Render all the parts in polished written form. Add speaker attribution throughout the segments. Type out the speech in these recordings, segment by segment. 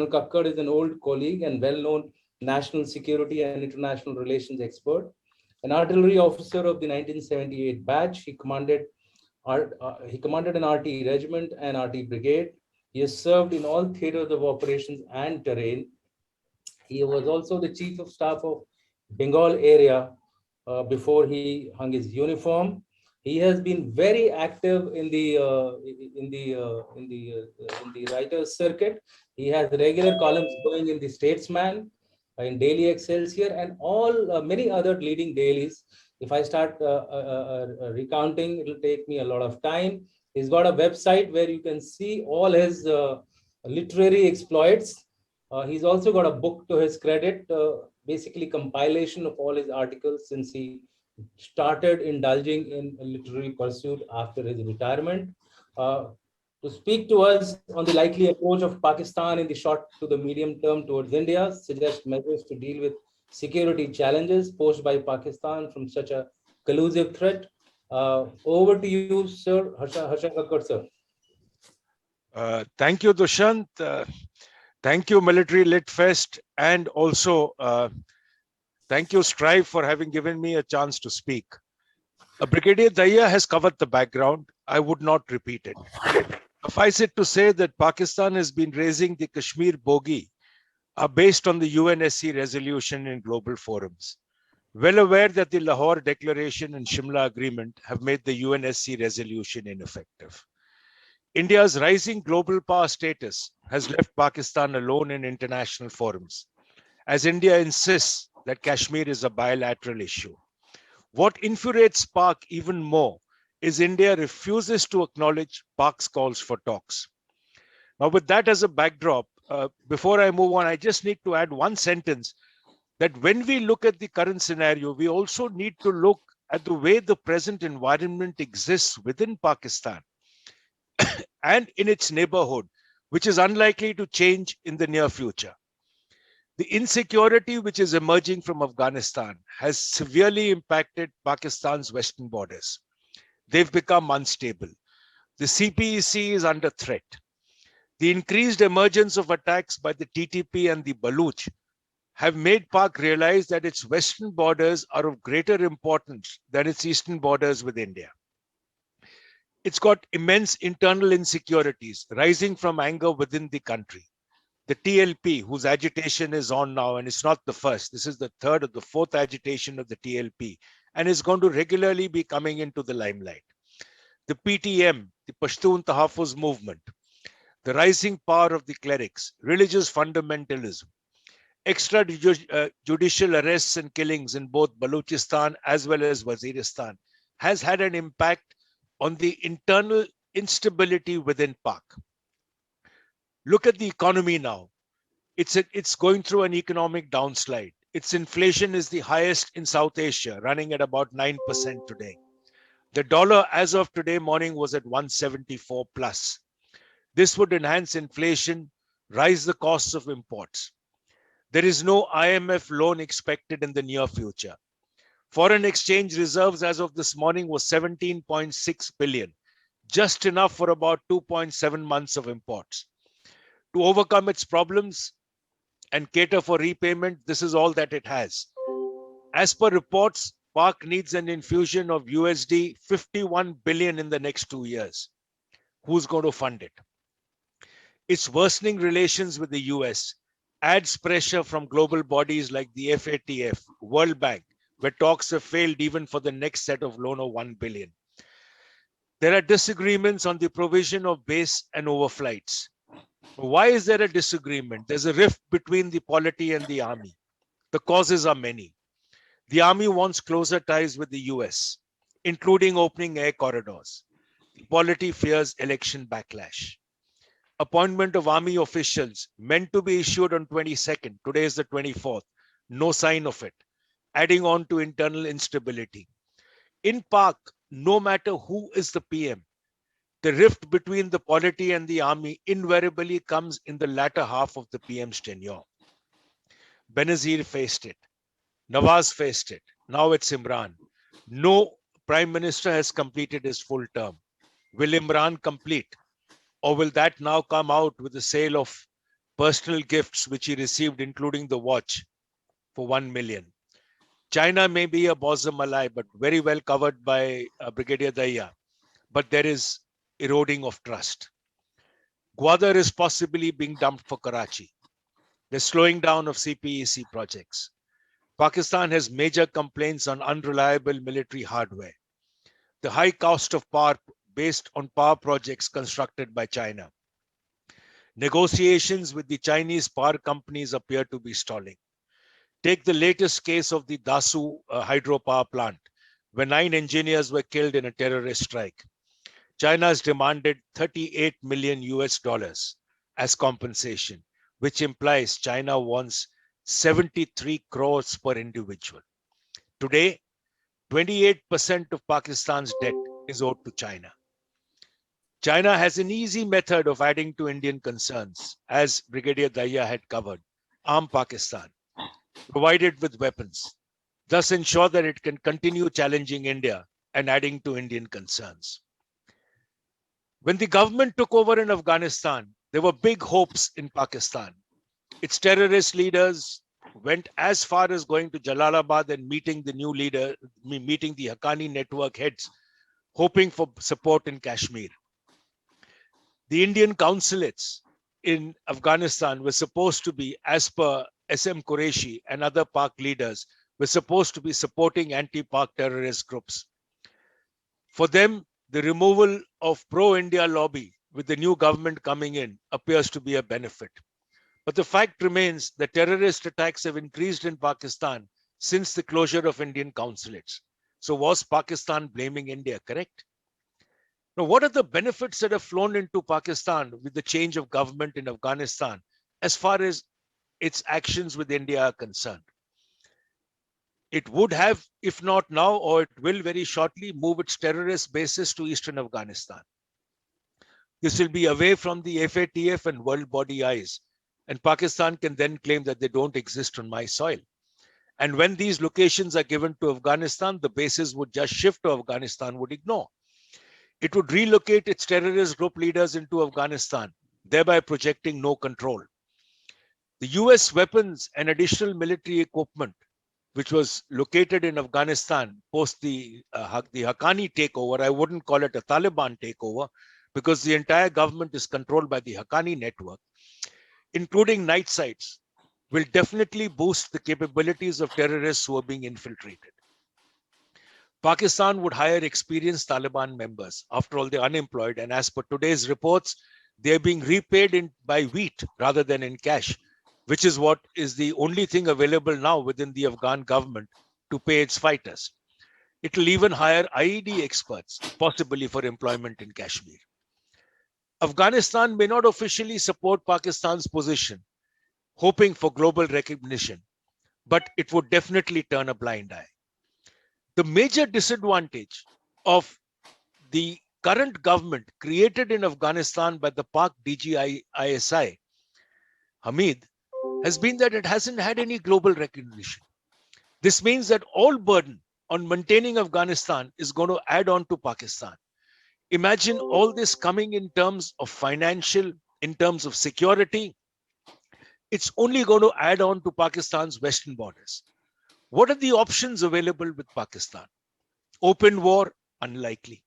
Speaker 1: Kakkad is an old colleague and well-known national security and international relations expert. An artillery officer of the 1978 batch, he commanded an RT regiment and RT brigade. He has served in all theaters of operations and terrain. He was also the chief of staff of Bengal area before he hung his uniform. He has been very active in the writers circuit. He has regular columns going in the Statesman, in Daily Excelsior, and all many other leading dailies. If I start recounting, it'll take me a lot of time. He's got a website where you can see all his literary exploits. He's also got a book to his credit, basically compilation of all his articles since he started indulging in a literary pursuit after his retirement. Uh, to speak to us on the likely approach of Pakistan in the short to the medium term towards India, suggest measures to deal with security challenges posed by Pakistan from such a collusive threat. Over to you, sir. Harsha Kakkar, sir.
Speaker 2: Thank you, Dushyant. Thank you, Military Lit Fest, and also thank you, Strive, for having given me a chance to speak. Brigadier Dahiya has covered the background. I would not repeat it. Suffice it to say that Pakistan has been raising the Kashmir bogey based on the UNSC resolution in global forums. Well aware that the Lahore Declaration and Shimla Agreement have made the UNSC resolution ineffective. India's rising global power status has left Pakistan alone in international forums, as India insists that Kashmir is a bilateral issue. What infuriates Pak even more is India refuses to acknowledge Pak's calls for talks. Now, with that as a backdrop, before I move on, I just need to add one sentence that when we look at the current scenario, we also need to look at the way the present environment exists within Pakistan and in its neighborhood, which is unlikely to change in the near future. The insecurity which is emerging from Afghanistan has severely impacted Pakistan's western borders. They've become unstable. The CPEC is under threat. The increased emergence of attacks by the TTP and the Baluch have made Pak realize that its western borders are of greater importance than its eastern borders with India. It's got immense internal insecurities rising from anger within the country. The TLP, whose agitation is on now, and it's not the first, this is the third or the fourth agitation of the TLP, and is going to regularly be coming into the limelight. The PTM, the Pashtun Tahaffuz movement, the rising power of the clerics, religious fundamentalism, extrajudicial arrests and killings in both Balochistan as well as Waziristan has had an impact on the internal instability within Pak. Look at the economy now. It's going through an economic downslide. Its inflation is the highest in South Asia, running at about 9% today. The dollar as of today morning was at 174 plus. This would enhance inflation, rise the costs of imports. There is no IMF loan expected in the near future. Foreign exchange reserves as of this morning was 17.6 billion, just enough for about 2.7 months of imports. To overcome its problems and cater for repayment, this is all that it has. As per reports, Pak needs an infusion of USD 51 billion in the next 2 years. Who's going to fund it? Its worsening relations with the US adds pressure from global bodies like the FATF, World Bank, where talks have failed even for the next set of loan of 1 billion. There are disagreements on the provision of base and overflights. Why is there a disagreement? There's a rift between the polity and the army. The causes are many. The army wants closer ties with the US, including opening air corridors. The polity fears election backlash. Appointment of army officials meant to be issued on 22nd. Today is the 24th. No sign of it, adding on to internal instability. In Pak, no matter who is the PM, the rift between the polity and the army invariably comes in the latter half of the PM's tenure. Benazir faced it. Nawaz faced it. Now it's Imran. No prime minister has completed his full term. Will Imran complete? Or will that now come out with the sale of personal gifts which he received, including the watch for 1 million. China may be a bosom ally, but very well covered by Brigadier Daya, but there is eroding of trust. Gwadar is possibly being dumped for Karachi. The slowing down of CPEC projects. Pakistan has major complaints on unreliable military hardware. The high cost of power based on power projects constructed by China. Negotiations with the Chinese power companies appear to be stalling. Take the latest case of the Dasu hydropower plant, where 9 engineers were killed in a terrorist strike. China has demanded 38 million US dollars as compensation, which implies China wants 73 crores per individual. Today, 28% of Pakistan's debt is owed to China. China has an easy method of adding to Indian concerns, as Brigadier Daya had covered: arm Pakistan, provide it with weapons, thus ensure that it can continue challenging India and adding to Indian concerns. When the government took over in Afghanistan, there were big hopes in Pakistan. Its terrorist leaders went as far as going to Jalalabad and meeting the new leader, meeting the Haqqani network heads, hoping for support in Kashmir. The Indian consulates in Afghanistan were supposed to be, as per SM Qureshi and other Pak leaders, were supposed to be supporting anti-Pak terrorist groups. For them, the removal of pro-India lobby with the new government coming in appears to be a benefit. But the fact remains that terrorist attacks have increased in Pakistan since the closure of Indian consulates. So was Pakistan blaming India, correct? Now, what are the benefits that have flown into Pakistan with the change of government in Afghanistan as far as its actions with India are concerned? It would have, if not now, or it will very shortly, move its terrorist bases to eastern Afghanistan. This will be away from the FATF and world body eyes, and Pakistan can then claim that they don't exist on my soil. And when these locations are given to Afghanistan, the bases would just shift to Afghanistan, would ignore. It would relocate its terrorist group leaders into Afghanistan, thereby projecting no control. The US weapons and additional military equipment, which was located in Afghanistan post the Haqqani takeover, I wouldn't call it a Taliban takeover, because the entire government is controlled by the Haqqani network, including night sites, will definitely boost the capabilities of terrorists who are being infiltrated. Pakistan would hire experienced Taliban members. After all, they're unemployed, and as per today's reports, they're being repaid by wheat rather than in cash, which is what is the only thing available now within the Afghan government to pay its fighters. It will even hire IED experts, possibly for employment in Kashmir. Afghanistan may not officially support Pakistan's position, hoping for global recognition, but it would definitely turn a blind eye. The major disadvantage of the current government created in Afghanistan by the Pak DGISI, Hamid, has been that it hasn't had any global recognition. This means that all burden on maintaining Afghanistan is going to add on to Pakistan. Imagine all this coming in terms of financial, in terms of security. It's only going to add on to Pakistan's western borders. What are the options available with Pakistan? Open war? Unlikely.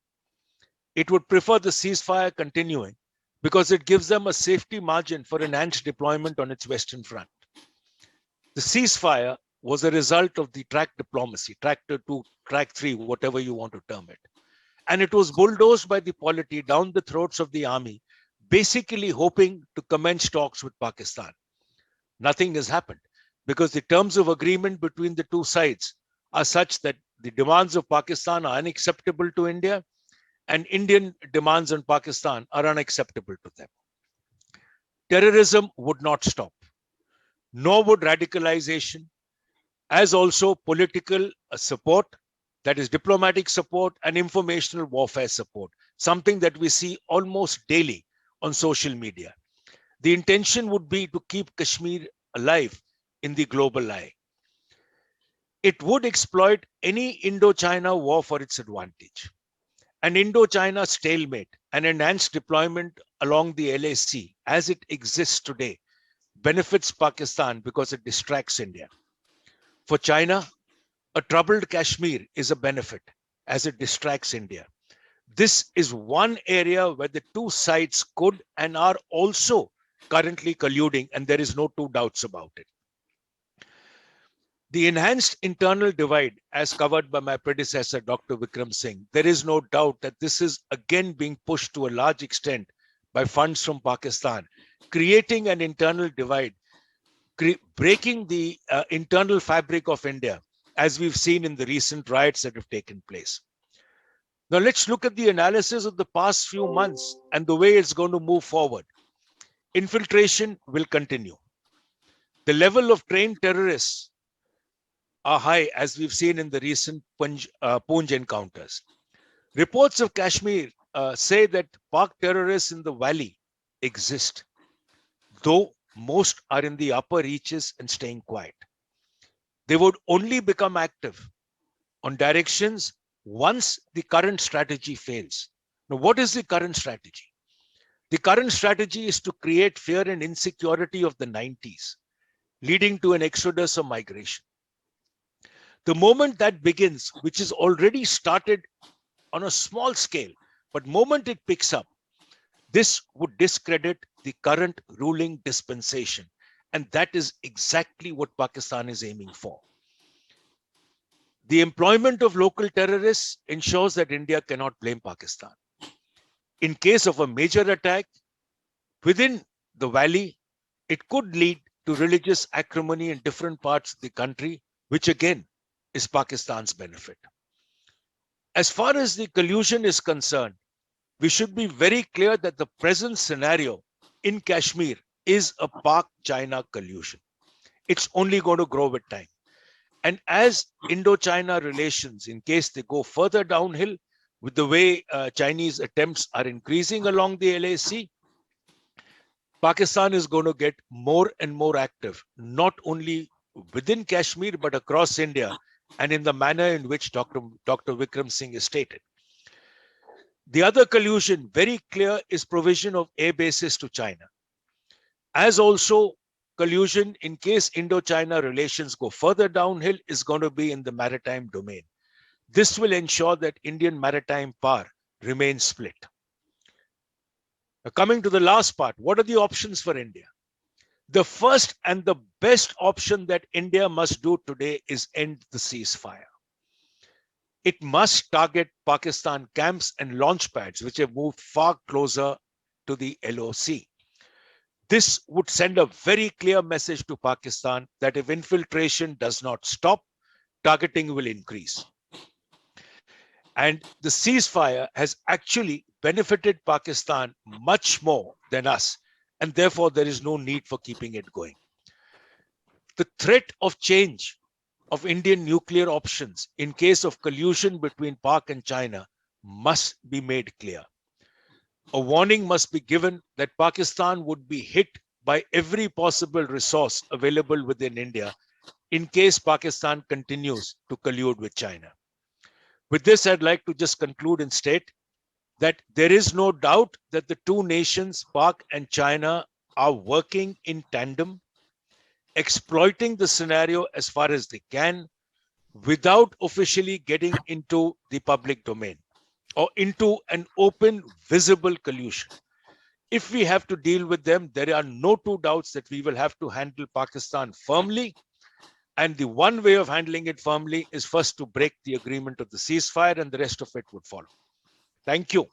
Speaker 2: It would prefer the ceasefire continuing because it gives them a safety margin for enhanced deployment on its western front. The ceasefire was a result of the track diplomacy, track 2, track 3, whatever you want to term it. And it was bulldozed by the polity down the throats of the army, basically hoping to commence talks with Pakistan. Nothing has happened because the terms of agreement between the two sides are such that the demands of Pakistan are unacceptable to India and Indian demands on Pakistan are unacceptable to them. Terrorism would not stop, nor would radicalization, as also political support, that is diplomatic support and informational warfare support, something that we see almost daily on social media. The intention would be to keep Kashmir alive in the global eye. It would exploit any Indo-China war for its advantage. An Indo-China stalemate and enhanced deployment along the LAC as it exists today benefits Pakistan because it distracts India. For China, a troubled Kashmir is a benefit as it distracts India. This is one area where the two sides could and are also currently colluding, and there is no two doubts about it. The enhanced internal divide, as covered by my predecessor, Dr. Vikram Singh, there is no doubt that this is again being pushed to a large extent by funds from Pakistan, creating an internal divide, breaking the internal fabric of India, as we've seen in the recent riots that have taken place. Now, let's look at the analysis of the past few months and the way it's going to move forward. Infiltration will continue. The level of trained terrorists are high, as we've seen in the recent Poonch encounters. Reports of Kashmir say that Pak terrorists in the valley exist, though most are in the upper reaches and staying quiet. They would only become active on directions once the current strategy fails. Now, what is the current strategy? The current strategy is to create fear and insecurity of the 90s, leading to an exodus of migration. The moment that begins, which is already started on a small scale, but moment it picks up, this would discredit the current ruling dispensation. And that is exactly what Pakistan is aiming for. The employment of local terrorists ensures that India cannot blame Pakistan. In case of a major attack within the valley, it could lead to religious acrimony in different parts of the country, which again is Pakistan's benefit. As far as the collusion is concerned, we should be very clear that the present scenario in Kashmir is a Pak-China collusion. It's only going to grow with time. And as Indo-China relations, in case they go further downhill, with the way Chinese attempts are increasing along the LAC, Pakistan is going to get more and more active, not only within Kashmir, but across India, and in the manner in which Dr. Vikram Singh has stated. The other collusion, very clear, is provision of air bases to China. As also collusion, in case Indo-China relations go further downhill, is going to be in the maritime domain. This will ensure that Indian maritime power remains split. Now, coming to the last part, what are the options for India? The first and the best option that India must do today is end the ceasefire. It must target Pakistan camps and launch pads, which have moved far closer to the LOC. This would send a very clear message to Pakistan that if infiltration does not stop, targeting will increase. And the ceasefire has actually benefited Pakistan much more than us, and therefore there is no need for keeping it going. The threat of change of Indian nuclear options in case of collusion between Pak and China must be made clear. A warning must be given that Pakistan would be hit by every possible resource available within India in case Pakistan continues to collude with China. With this, I'd like to just conclude and state that there is no doubt that the two nations, Pak and China, are working in tandem, exploiting the scenario as far as they can, without officially getting into the public domain or into an open, visible collusion. If we have to deal with them, there are no two doubts that we will have to handle Pakistan firmly. And the one way of handling it firmly is first to break the agreement of the ceasefire, and the rest of it would follow. Thank you.